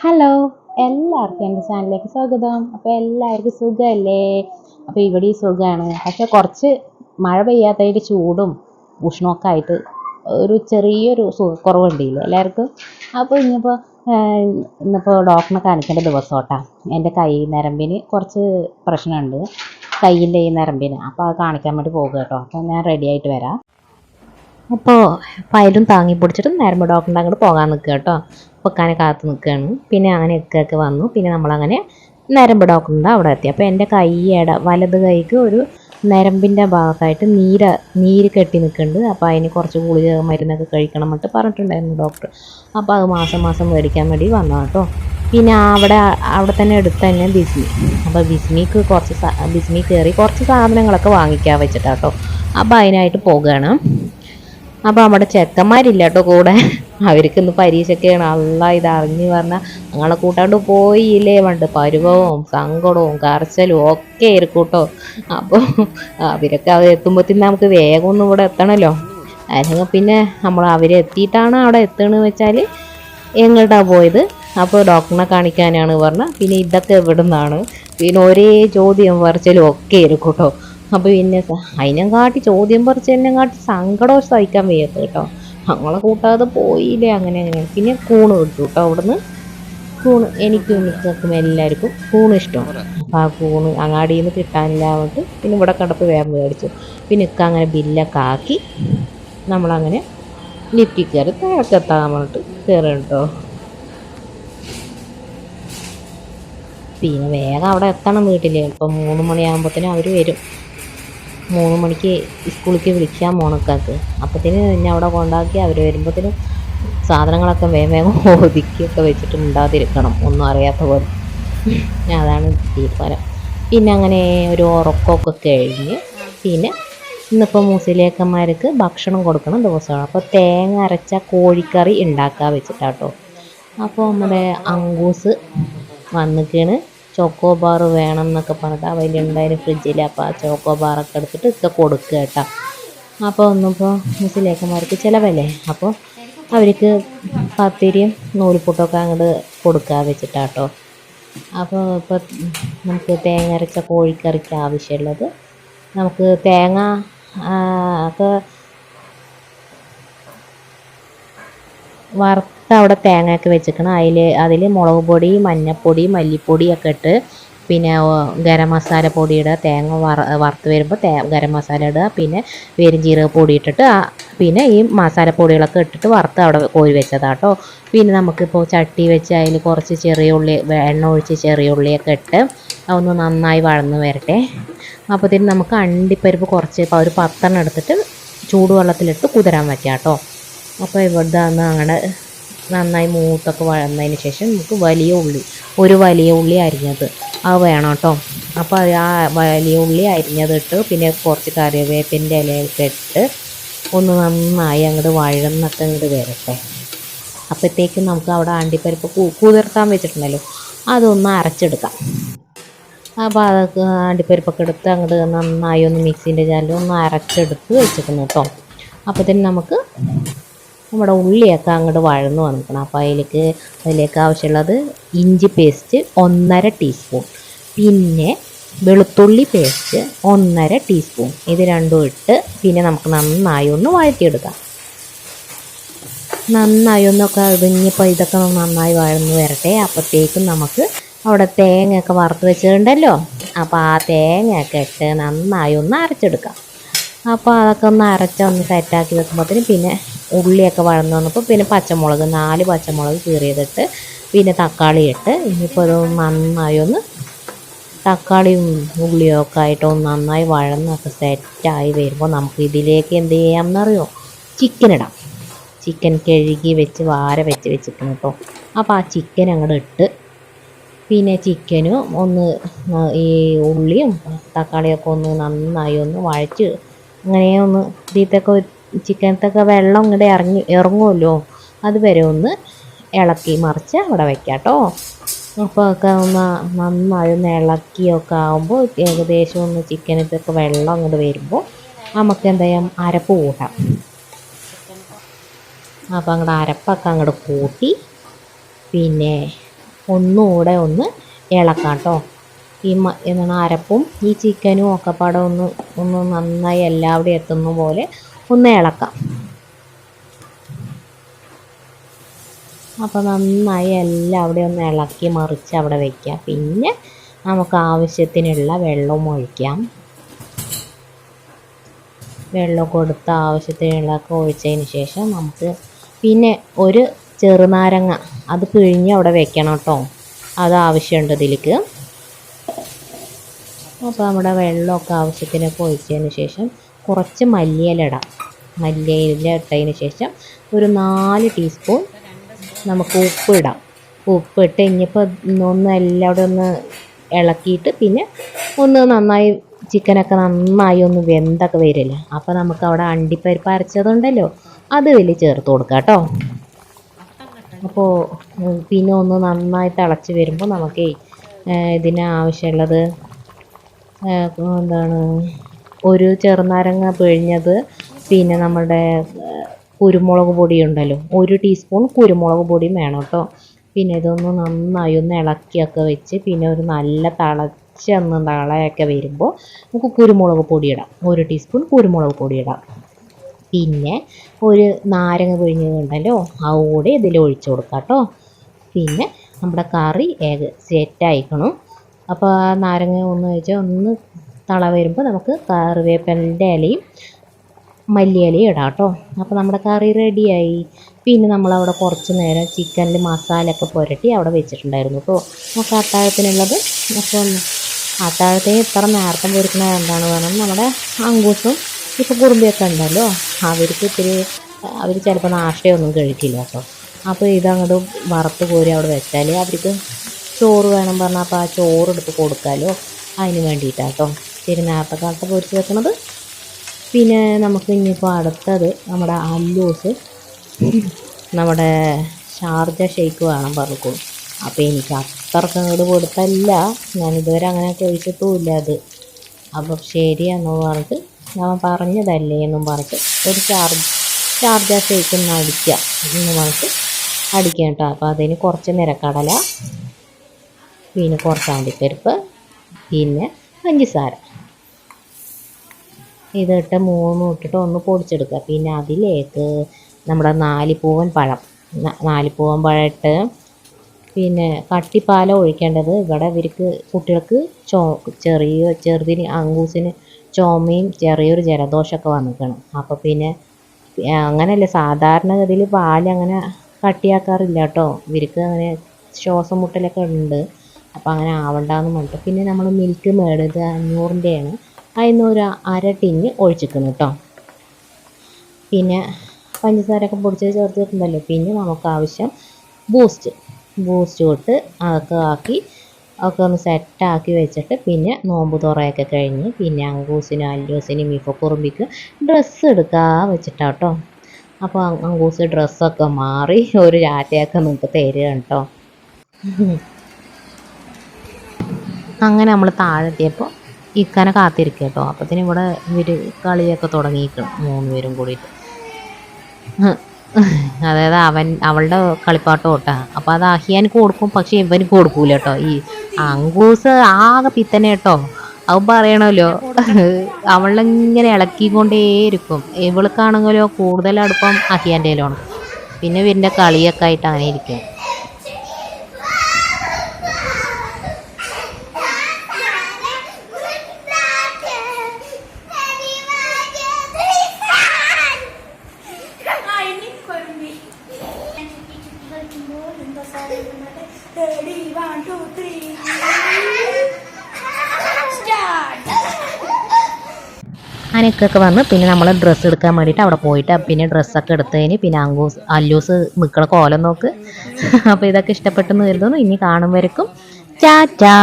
Hello, എല്ലാവർക്കും എൻ്റെ ചാനലിലേക്ക് സ്വാഗതം. അപ്പോൾ എല്ലാവർക്കും സുഖമല്ലേ? അപ്പോൾ ഇവിടെ ഈ സുഖമാണ്. പക്ഷെ കുറച്ച് മഴ പെയ്യാത്തതിൻ്റെ ചൂടും ഉഷ്ണമൊക്കെ ആയിട്ട് ഒരു ചെറിയൊരു സുഖക്കുറവുണ്ടില്ലേ എല്ലാവർക്കും. അപ്പോൾ ഇന്നിപ്പോൾ ഡോക്ടറിനെ കാണിക്കേണ്ട ദിവസം കേട്ടോ. എൻ്റെ കൈ നരമ്പിന് കുറച്ച് പ്രശ്നമുണ്ട്, കയ്യിൻ്റെ ഈ നരമ്പിന്. അപ്പോൾ അത് കാണിക്കാൻ വേണ്ടി പോകുക കേട്ടോ. അപ്പോൾ ഞാൻ റെഡി ആയിട്ട് വരാം. അപ്പോൾ ഫയലും താങ്ങി പിടിച്ചിട്ട് നരമ്പ് ഡോക്ടറിൻ്റെ അങ്ങോട്ട് പോകാൻ നിൽക്കുക കേട്ടോ. പൊക്കാനെ കാത്ത് നിൽക്കുകയാണ്. പിന്നെ അങ്ങനെ ഒക്കെ വന്നു. പിന്നെ നമ്മളങ്ങനെ നരമ്പ് ഡോക്ടറിൻ്റെ അവിടെ എത്തി. അപ്പോൾ എൻ്റെ കൈയുടെ വലത് കൈക്ക് ഒരു നരമ്പിൻ്റെ ഭാഗത്തായിട്ട് നീര് കെട്ടി നിൽക്കുന്നുണ്ട്. അപ്പോൾ അതിന് കുറച്ച് ഗുളിക മരുന്നൊക്കെ കഴിക്കണം എന്നിട്ട് പറഞ്ഞിട്ടുണ്ടായിരുന്നു ഡോക്ടർ. അപ്പോൾ അത് മാസം മാസം മേടിക്കാൻ വേണ്ടി വന്നു കേട്ടോ. പിന്നെ അവിടെ തന്നെ അടുത്ത് തന്നെ ബിസ്മി. അപ്പോൾ ബിസ്മി കയറി കുറച്ച് സാധനങ്ങളൊക്കെ വാങ്ങിക്കാൻ വെച്ചിട്ടാട്ടോ. അപ്പോൾ അതിനായിട്ട് പോകുകയാണ്. അപ്പോൾ നമ്മുടെ ചെക്കന്മാരില്ല കേട്ടോ കൂടെ. അവർക്ക് ഇന്ന് പരീക്ഷയൊക്കെയാണ്. ഇത് അറിഞ്ഞ് പറഞ്ഞാൽ ഞങ്ങളെ കൂട്ടാണ്ട് പോയില്ലേ പണ്ട് പരുവവും സങ്കടവും കരച്ചിലും ഒക്കെ ആയിരിക്കും കേട്ടോ. അപ്പോൾ അവരൊക്കെ എത്തുമ്പോഴത്തേന് നമുക്ക് വേഗം ഒന്നും ഇവിടെ എത്തണമല്ലോ. അല്ലെങ്കിൽ പിന്നെ അവരെത്തിയിട്ടാണ് അവിടെ എത്തണമെന്ന് വെച്ചാൽ എങ്ങോട്ടാണ് പോയത്. അപ്പോൾ ഡോക്ടറിനെ കാണിക്കാനാണ് പറഞ്ഞാൽ പിന്നെ ഇതൊക്കെ എവിടെ നിന്നാണ്, പിന്നെ ഒരേ ചോദ്യം പറിച്ചലും ഒക്കെ ആയിരിക്കും കേട്ടോ. അപ്പോൾ പിന്നെ അതിനെക്കാട്ടി ചോദ്യം പറിച്ചതിനെക്കാട്ടി സങ്കടം സഹിക്കാൻ വയ്യാത്ത കേട്ടോ. ഞങ്ങളെ കൂട്ടാതെ പോയില്ലേ അങ്ങനെ. പിന്നെ കൂണ് കിട്ടും കേട്ടോ അവിടുന്ന്. എനിക്കും എല്ലാവർക്കും കൂണ് ഇഷ്ടമാണ്. അപ്പോൾ ആ കൂണ് അങ്ങാടിയിൽ നിന്ന് കിട്ടാനില്ലായിട്ട് പിന്നെ ഇവിടെ കണ്ടപ്പോൾ വേഗം മേടിച്ചു. പിന്നെ അങ്ങനെ ബില്ലൊക്കെ ആക്കി നമ്മളങ്ങനെ ലിഫ്റ്റിൽ കയറി താഴെത്താൻ പറഞ്ഞിട്ട് കയറി കേട്ടോ. പിന്നെ വേഗം അവിടെ എത്തണം വീട്ടിൽ. ഇപ്പം 3 മണിയാകുമ്പോഴത്തേനും അവർ വരും. 3 മണിക്ക് സ്കൂളിലേക്ക് വിളിക്കാൻ മോണക്കാക്ക്. അപ്പത്തേന് എന്നെ അവിടെ കൊണ്ടാക്കി അവർ വരുമ്പോഴത്തേനും സാധനങ്ങളൊക്കെ വേഗം ഒതുക്കിയൊക്കെ വെച്ചിട്ട് ഉണ്ടാതിരിക്കണം, ഒന്നും അറിയാത്ത പോലെ. അതാണ് തീരുമാനം. പിന്നെ അങ്ങനെ ഒരു ഉറക്കമൊക്കെ കഴിഞ്ഞ് പിന്നെ ഇന്നിപ്പോൾ മുസ്ലിയാക്കന്മാർക്ക് ഭക്ഷണം കൊടുക്കണ ദിവസമാണ്. അപ്പോൾ തേങ്ങ അരച്ച കോഴിക്കറി ഉണ്ടാക്കാൻ വെച്ചിട്ടാട്ടോ. അപ്പോൾ നമ്മുടെ അങ്കൂസ് വന്നിക്കാണ്. ചോക്കോ ബാർ വേണം എന്നൊക്കെ പറഞ്ഞിട്ട് അവരുണ്ടായിരുന്നു ഫ്രിഡ്ജിൽ. അപ്പോൾ ആ ചോക്കോ ബാറൊക്കെ എടുത്തിട്ട് ഇതൊക്കെ കൊടുക്കുക കേട്ടോ. അപ്പോൾ ഒന്നിപ്പോൾ മുസ്ലിയാക്കന്മാർക്ക് ചിലവല്ലേ, അപ്പോൾ അവർക്ക് പത്തിരിയും നൂൽപുട്ടൊക്കെ അങ്ങോട്ട് കൊടുക്കുക വെച്ചിട്ടാട്ടോ. അപ്പോൾ ഇപ്പോൾ നമുക്ക് തേങ്ങ അരച്ച കോഴിക്കറിക്ക് ആവശ്യമുള്ളത് നമുക്ക് തേങ്ങ ഒക്കെ അവിടെ തേങ്ങയൊക്കെ വെച്ചിക്കണം. അതിൽ മുളക് പൊടി, മഞ്ഞൾപ്പൊടി, മല്ലിപ്പൊടിയൊക്കെ ഇട്ട് പിന്നെ ഗരം മസാല പൊടി ഇടുക. തേങ്ങ വറുത്ത് വരുമ്പോൾ ഗരം മസാല ഇടുക. പിന്നെ പെരുംജീരക പൊടി ഇട്ടിട്ട് പിന്നെ ഈ മസാലപ്പൊടികളൊക്കെ ഇട്ടിട്ട് വറുത്ത് അവിടെ കോരി വെച്ചതാട്ടോ. പിന്നെ നമുക്കിപ്പോൾ ചട്ടി വെച്ച് അതിൽ കുറച്ച് ചെറിയ ഉള്ളി, എണ്ണ ഒഴിച്ച് ചെറിയ ഉള്ളിയൊക്കെ ഇട്ട് അതൊന്ന് നന്നായി വഴന്ന് വരട്ടെ. അപ്പോഴത്തേന് നമുക്ക് അണ്ടിപ്പരിപ്പ് കുറച്ച് ഒരു 10 എടുത്തിട്ട് ചൂടുവെള്ളത്തിലിട്ട് കുതിരാൻ വയ്ക്കാം കേട്ടോ. അപ്പോൾ ഇവിടെ അങ്ങനെ നന്നായി മൂത്തൊക്കെ വഴന്നതിന് ശേഷം നമുക്ക് ഒരു വലിയ ഉള്ളി അരിഞ്ഞത് അത് വേണം കേട്ടോ. അപ്പോൾ ആ വലിയ ഉള്ളി അരിഞ്ഞതിട്ട് പിന്നെ കുറച്ച് കറിവേപ്പിൻ്റെ ഇലയൊക്കെ ഇട്ട് ഒന്ന് നന്നായി അങ്ങോട്ട് വഴന്നൊക്കെ അങ്ങോട്ട് വരട്ടെ. അപ്പോഴത്തേക്കും നമുക്ക് അവിടെ അണ്ടിപ്പരിപ്പ് കുതിർത്താൻ വെച്ചിട്ടുണ്ടല്ലോ, അതൊന്ന് അരച്ചെടുക്കാം. അപ്പോൾ അതൊക്കെ അണ്ടിപ്പരിപ്പൊക്കെ എടുത്ത് അങ്ങോട്ട് നന്നായി ഒന്ന് മിക്സിൻ്റെ ജാറിൽ ഒന്ന് അരച്ചെടുത്ത് വെച്ചിരിക്കുന്നു കേട്ടോ. അപ്പോഴത്തേനും നമുക്ക് നമ്മുടെ ഉള്ളിയൊക്കെ അങ്ങോട്ട് വഴന്ന് വന്നിക്കണം. അപ്പോൾ അതിലേക്ക് ആവശ്യമുള്ളത് ഇഞ്ചി പേസ്റ്റ് 1.5 ടീസ്പൂൺ, പിന്നെ വെളുത്തുള്ളി പേസ്റ്റ് 1.5 ടീസ്പൂൺ. ഇത് രണ്ടും ഇട്ട് പിന്നെ നമുക്ക് നന്നായി ഒന്ന് വഴറ്റിയെടുക്കാം. നന്നായി ഒന്നൊക്കെ ഇടിഞ്ഞപ്പോൾ ഇതൊക്കെ നന്നായി വഴന്ന് വരട്ടെ. അപ്പോഴത്തേക്കും നമുക്ക് അവിടെ തേങ്ങയൊക്കെ വറുത്ത് വെച്ചിട്ടുണ്ടല്ലോ, അപ്പോൾ ആ തേങ്ങയൊക്കെ ഇട്ട് നന്നായി ഒന്ന് അരച്ചെടുക്കാം. അപ്പോൾ അതൊക്കെ ഒന്ന് ഒന്ന് സെറ്റാക്കി വെക്കുമ്പോഴത്തേനും പിന്നെ ഉള്ളിയൊക്കെ വഴന്ന് വന്നപ്പോൾ പിന്നെ 4 പച്ചമുളക് കീറിയതിട്ട് പിന്നെ തക്കാളി ഇട്ട് ഇനിയിപ്പോൾ അത് നന്നായി ഒന്ന് തക്കാളിയും ഉള്ളിയൊക്കെ ആയിട്ട് ഒന്ന് നന്നായി വഴന്നൊക്കെ സെറ്റായി വരുമ്പോൾ നമുക്ക് ഇതിലേക്ക് എന്ത് ചെയ്യാമെന്നറിയോ, ചിക്കൻ ഇടാം. ചിക്കൻ കഴുകി വെച്ച് വെച്ചിരിക്കണം കേട്ടോ. അപ്പോൾ ആ ചിക്കൻ അങ്ങോട്ട് ഇട്ട് പിന്നെ ചിക്കനും ഒന്ന് ഈ ഉള്ളിയും തക്കാളിയൊക്കെ ഒന്ന് നന്നായി ഒന്ന് വഴച്ച് അങ്ങനെ ഒന്ന് ചിക്കനത്തൊക്കെ വെള്ളം ഇങ്ങോട്ട് ഇറങ്ങുമല്ലോ, അതുവരെ ഒന്ന് ഇളക്കി മറിച്ച് അവിടെ വയ്ക്കാം കേട്ടോ. അപ്പോൾ ഒക്കെ ഒന്ന് നന്നായി ഒന്ന് ഇളക്കിയൊക്കെ ആകുമ്പോൾ ഏകദേശം ഒന്ന് ചിക്കനത്തൊക്കെ വെള്ളം അങ്ങോട്ട് വരുമ്പോൾ നമുക്ക് എന്താ ചെയ്യാം, അരപ്പ് കൂട്ടാം. അപ്പോൾ അങ്ങോട്ട് അരപ്പൊക്കെ അങ്ങോട്ട് കൂട്ടി പിന്നെ ഒന്നുകൂടെ ഒന്ന് ഇളക്കാം കേട്ടോ. എന്താണ് അരപ്പും ഈ ചിക്കനും ഒക്കെ പാടെ ഒന്ന് നന്നായി എല്ലാവിടെ എത്തുന്ന പോലെ ഒന്ന് ഇളക്കാം. അപ്പോൾ നന്നായി എല്ലാവിടെ ഒന്ന് ഇളക്കി മറിച്ച് അവിടെ വയ്ക്കാം. പിന്നെ നമുക്ക് ആവശ്യത്തിനുള്ള വെള്ളം ഒഴിക്കാം. വെള്ളം കൊടുത്ത് ആവശ്യത്തിനുള്ളതൊക്കെ ഒഴിച്ചതിന് ശേഷം നമുക്ക് പിന്നെ ഒരു ചെറുനാരങ്ങ അത് പിഴിഞ്ഞ് അവിടെ വെക്കണം കേട്ടോ. അത് ആവശ്യമുണ്ട് ഇതിലേക്ക്. അപ്പോൾ നമ്മുടെ വെള്ളമൊക്കെ ആവശ്യത്തിനൊക്കെ ഒഴിച്ചതിന് ശേഷം കുറച്ച് മല്ലിയില ഇടാം. മല്ലിയില ഇട്ടതിന് ശേഷം ഒരു 4 ടീസ്പൂൺ നമുക്ക് ഉപ്പിടാം. ഉപ്പിട്ട് ഇനിയിപ്പോൾ ഒന്ന് എല്ലാവിടെ ഒന്ന് ഇളക്കിയിട്ട് പിന്നെ ഒന്ന് നന്നായി ചിക്കനൊക്കെ നന്നായി ഒന്ന് വെന്തൊക്കെ വരില്ല. അപ്പോൾ നമുക്ക് അവിടെ അണ്ടിപ്പരിപ്പ് അരച്ചതുണ്ടല്ലോ അത് ഇതിൽ ചേർത്ത് കൊടുക്കാം കേട്ടോ. അപ്പോൾ പിന്നെ ഒന്ന് നന്നായി തിളച്ച് വരുമ്പോൾ നമുക്ക് ഇതിന് ആവശ്യമുള്ളത് എന്താണ് ഒരു ചെറുനാരങ്ങ പിഴിഞ്ഞത്, പിന്നെ നമ്മുടെ കുരുമുളക് പൊടി ഉണ്ടല്ലോ 1 ടീസ്പൂൺ കുരുമുളക് പൊടിയും വേണം കേട്ടോ. പിന്നെ ഇതൊന്ന് നന്നായി ഒന്ന് ഇളക്കിയൊക്കെ വെച്ച് പിന്നെ ഒരു നല്ല തിളയൊക്കെ വരുമ്പോൾ നമുക്ക് കുരുമുളക് പൊടി ഇടാം. 1 ടീസ്പൂൺ കുരുമുളക് പൊടി ഇടാം. പിന്നെ ഒരു നാരങ്ങ പിഴിഞ്ഞതുണ്ടല്ലോ അതുകൂടി ഇതിൽ ഒഴിച്ച് കൊടുക്കാം കേട്ടോ. പിന്നെ നമ്മുടെ കറി സെറ്റായിക്കണം. അപ്പോൾ ആ നാരങ്ങ ഒന്ന് വെച്ചാൽ ഒന്ന് തള വരുമ്പോൾ നമുക്ക് കറിവേപ്പിൻ്റെ ഇലയും മല്ലിയിലയും ഇടാം കേട്ടോ. അപ്പോൾ നമ്മുടെ കറി റെഡിയായി. പിന്നെ നമ്മളവിടെ കുറച്ച് നേരം ചിക്കനിൽ മസാലയൊക്കെ പുരട്ടി അവിടെ വെച്ചിട്ടുണ്ടായിരുന്നു കേട്ടോ. നമുക്ക് അത്താഴത്തിനുള്ളത്. അപ്പോൾ അത്താഴത്തിന് ഇത്ര നേരത്തെ പൊരിക്കണ എന്താണ് വേണം, നമ്മുടെ അങ്കൂസും ഇപ്പോൾ കുറുമ്പിയൊക്കെ ഉണ്ടല്ലോ അവർ ചിലപ്പോൾ നാഷ്ടയൊന്നും കഴിക്കില്ല കേട്ടോ. അപ്പോൾ ഇതങ്ങോട്ട് വറുത്ത് കോരി അവിടെ വെച്ചാൽ അവർക്ക് ചോറ് വേണം പറഞ്ഞാൽ അപ്പോൾ ആ ചോറ് എടുത്ത് കൊടുക്കാമല്ലോ, അതിന് വേണ്ടിയിട്ടാണ് കേട്ടോ ശരി നേരത്തെ കാലത്ത് പൊരിച്ച് വെക്കണത്. പിന്നെ നമുക്ക് ഇനിയിപ്പോൾ അടുത്തത് നമ്മുടെ അല്ലൂസ് നമ്മുടെ ഷാർജ ഷെയ്ക്ക് വേണം പറഞ്ഞോളൂ. അപ്പോൾ എനിക്ക് അത്രയ്ക്ക് അങ്ങോട്ട് കൊടുത്തല്ല, ഞാനിതുവരെ അങ്ങനെ കഴിച്ചിട്ടുമില്ല അത്. അപ്പോൾ ശരിയെന്ന് പറഞ്ഞിട്ട് ഞാൻ പറഞ്ഞതല്ലേ എന്നും പറഞ്ഞിട്ട് ഒരു ഷാർജ ഷെയ്ക്ക് ഒന്ന് അടിക്കുക എന്ന് പറഞ്ഞിട്ട് അടിക്കാം കേട്ടോ. അപ്പോൾ അതിന് കുറച്ച് നിരക്കടല, പിന്നെ കുറച്ച് അണ്ടിപ്പരിപ്പ്, പിന്നെ പഞ്ചസാര ഇതിട്ട് 3 ഇട്ടിട്ട് ഒന്ന് പൊടിച്ചെടുക്കുക. പിന്നെ അതിലേക്ക് നമ്മുടെ 4 പൂവൻ പഴം ഇട്ട് പിന്നെ കട്ടിപ്പാലം ഒഴിക്കേണ്ടത്. ഇവിടെ ഇവർക്ക് കുട്ടികൾക്ക് ചെറുതിന് അങ്കൂസിന് ചുമയും ചെറിയൊരു ജലദോഷമൊക്കെ വന്നിരിക്കണം. അപ്പോൾ പിന്നെ അങ്ങനെയല്ല സാധാരണഗതിയിൽ പാല് അങ്ങനെ കട്ടിയാക്കാറില്ല കേട്ടോ. ഇവർക്ക് അങ്ങനെ ശ്വാസം മുട്ടലൊക്കെ ഉണ്ട്. അപ്പോൾ അങ്ങനെ ആവണ്ടെന്ന് പറഞ്ഞിട്ട് പിന്നെ നമ്മൾ മിൽക്ക് മേഡ് ഇത് 500-ൻ്റെയാണ്, അതിന് ഒരു 1/2 ടിന്ന് ഒഴിച്ചിരിക്കുന്നു കേട്ടോ. പിന്നെ പഞ്ചസാരയൊക്കെ പൊടിച്ച് ചേർത്തിട്ടുണ്ടല്ലോ. പിന്നെ നമുക്ക് ആവശ്യം ബൂസ്റ്റ് ഇട്ട് അതൊക്കെ ഒന്ന് സെറ്റാക്കി വെച്ചിട്ട് പിന്നെ നോമ്പ് തുറയൊക്കെ കഴിഞ്ഞ് പിന്നെ അങ്കൂസിനും അല്ലൂസിനും ഇപ്പോൾ കുറുമ്പിക്ക് ഡ്രസ്സ് എടുക്കാൻ വെച്ചിട്ടാണ് കേട്ടോ. അപ്പോൾ അങ്കൂസ് ഡ്രസ്സൊക്കെ മാറി ഒരു രാറ്റയൊക്കെ നിങ്ങൾക്ക് തരികയാണ് കേട്ടോ. അങ്ങനെ നമ്മൾ താഴെത്തിയപ്പോൾ ഇക്കാനെ കാത്തിരിക്കുക കേട്ടോ. അപ്പത്തിന് ഇവിടെ ഇവർ കളിയൊക്കെ തുടങ്ങിയിരിക്കണം 3 പേരും കൂടിയിട്ട്. അതായത് അവളുടെ കളിപ്പാട്ടം കേട്ടോ. അപ്പോൾ അത് അഹിയാന് കൊടുക്കും, പക്ഷേ ഇവന് കൊടുക്കൂല കേട്ടോ. ഈ അങ്കൂസ് ആകെ പിത്തനെ കേട്ടോ. അവൻ പറയണമല്ലോ അവളിങ്ങനെ ഇളക്കിക്കൊണ്ടേയിരിക്കും. ഇവൾക്കാണെങ്കിലോ കൂടുതൽ അടുപ്പം അഹിയാൻ്റെ കയ്യിലാണ്. പിന്നെ ഇവരുടെ കളിയൊക്കെ ആയിട്ട് അങ്ങനെ ഇരിക്കും. അനക്കൊക്കെ വന്ന് പിന്നെ നമ്മൾ ഡ്രസ്സ് എടുക്കാൻ വേണ്ടിയിട്ട് അവിടെ പോയിട്ട് പിന്നെ ഡ്രസ്സൊക്കെ എടുത്തതിന് പിന്നെ അല്ലൂസ് നിൽക്കണ കോലം നോക്ക്. അപ്പോൾ ഇതൊക്കെ ഇഷ്ടപ്പെട്ടെന്ന് കരുതുന്നു. ഇനി കാണും വരയ്ക്കും ടാറ്റാ.